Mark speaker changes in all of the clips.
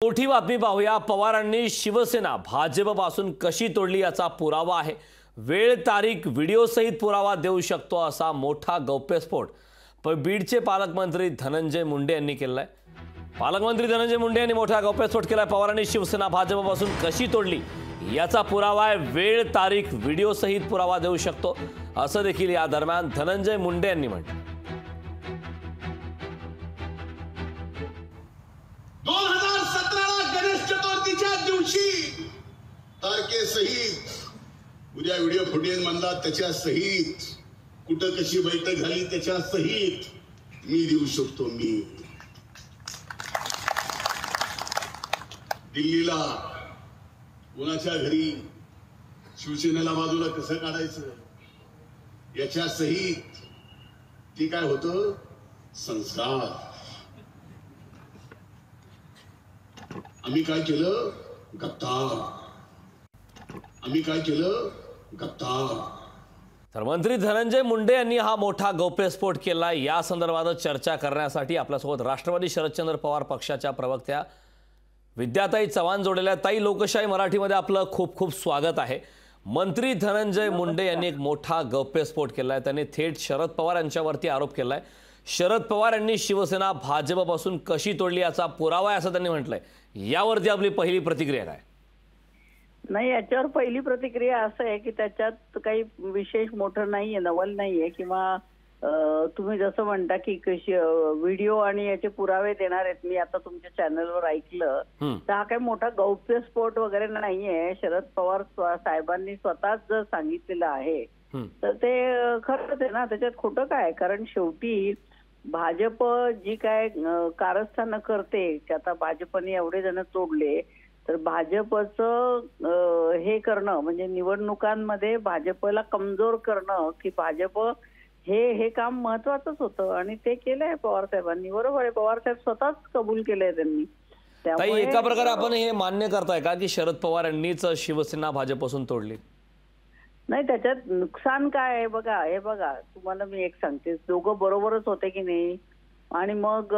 Speaker 1: मोठी बातमी पाहूया। पवारांनी शिवसेना भाजपपासून कशी तोडली याचा पुरावा आहे। वेळ तारीख व्हिडिओ सहित पुरावा देऊ शकतो असा मोठा गौप्यस्फोट बीडचे पालकमंत्री धनंजय मुंडे यांनी केलाय। पालकमंत्री धनंजय मुंडे यांनी मोठा गौप्यस्फोट केलाय। पवारांनी शिवसेना भाजपपासून कशी तोडली याचा पुरावा आहे। वेळ तारीख व्हिडिओ सहित पुरावा देऊ शकतो असं देखील या दरम्यान धनंजय मुंडे यांनी म्हटलं।
Speaker 2: 2017 गणेश चतुर्थीच्या दिवशी तारखेसहित उद्या व्हिडिओ फुटेज म्हणला त्याच्या सहित कुठं कशी बैठक झाली त्याच्या सहित मी देऊ शकतो। मी दिल्लीला कोणाच्या घरी शिवसेनेला बाजूला कसं काढायचं याच्या सहित ते काय होतं संस्कार। आम्ही काय केलं गद्दार, आम्ही काय केलं गद्दार।
Speaker 1: तर मंत्री धनंजय मुंडे यांनी हा मोठा गौप्यस्फोट केला। या संदर्भात चर्चा करण्यासाठी आपल्यासोबत राष्ट्रवादी शरदचंद्र पवार पक्षाच्या प्रवक्त्या विद्याताई चव्हाण जोडलेल्या। ताई, लोकशाही मराठीमध्ये आपलं खूप खूप स्वागत आहे। मंत्री धनंजय मुंडे यांनी एक मोठा गौप्यस्फोट केलाय। त्यांनी थेट शरद पवार यांच्यावरती आरोप केलाय। शरद पवार यांनी शिवसेना भाजपपासून कशी तोडली याचा पुरावा आहे असं त्यांनी म्हटलंय। यावरती आपली पहिली प्रतिक्रिया काय?
Speaker 3: नाही, याच्यावर पहिली प्रतिक्रिया असं आहे की त्याच्यात काही विशेष मोठं नाहीये, नवल नाहीये किंवा तुम्ही जसं म्हणता की कशी व्हिडिओ आणि याचे पुरावे देणार आहेत। मी आता तुमच्या चॅनलवर ऐकलं तर हा काही मोठा गौप्यस्फोट वगैरे नाहीये। शरद पवार साहेबांनी स्वतःच जर सांगितलेलं आहे तर ते खरंच आहे ना, त्याच्यात खोटं काय? कारण शेवटी भाजप जी काय कारस्थानं करते की आता भाजपने एवढे जण तोडले तर भाजपचं हे करणं म्हणजे निवडणुकांमध्ये भाजपला कमजोर करणं की भाजप हे काम महत्वाचंच होतं आणि ते केलंय पवार साहेबांनी। बरोबर आहे, पवार साहेब स्वतःच कबूल केलंय त्यांनी।
Speaker 1: त्यामुळे एका प्रकारे आपण हे मान्य करताय का की शरद पवार यांनीच शिवसेना भाजपपासून तोडली?
Speaker 3: नाही, त्याच्यात नुकसान काय आहे बघा, हे बघा तुम्हाला मी एक सांगते, दोघं बरोबरच होते की नाही। आणि मग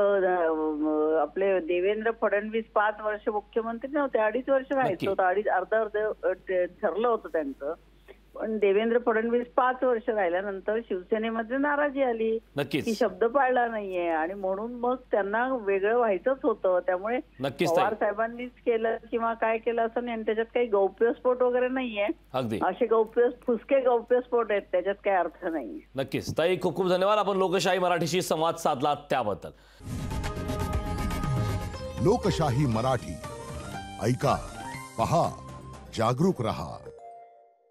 Speaker 3: आपले देवेंद्र फडणवीस 5 वर्ष मुख्यमंत्री नव्हते, 2.5 वर्ष राहायचं होतं, अर्ध ठरलं होतं त्यांचं। पण देवेंद्र फडणवीस 5 वर्ष राहिल्यानंतर शिवसेनेमध्ये नाराजी आली की शब्द पाळला नाहीये आणि म्हणून मग त्यांना वेगळं व्हायचंच होतं। त्यामुळे पवार साहेबांनीच केलं किंवा काय केलं असं नाही। त्याच्यात काही गौप्यस्फोट वगैरे नाहीये, असे फुसके गौप्यस्फोट आहेत, त्याच्यात काही अर्थ नाहीये।
Speaker 1: नक्कीच ताई, खूप खूप धन्यवाद। आपण लोकशाही मराठीशी संवाद साधला त्याबद्दल।
Speaker 4: लोकशाही मराठी ऐका, पहा, जागरूक रहा।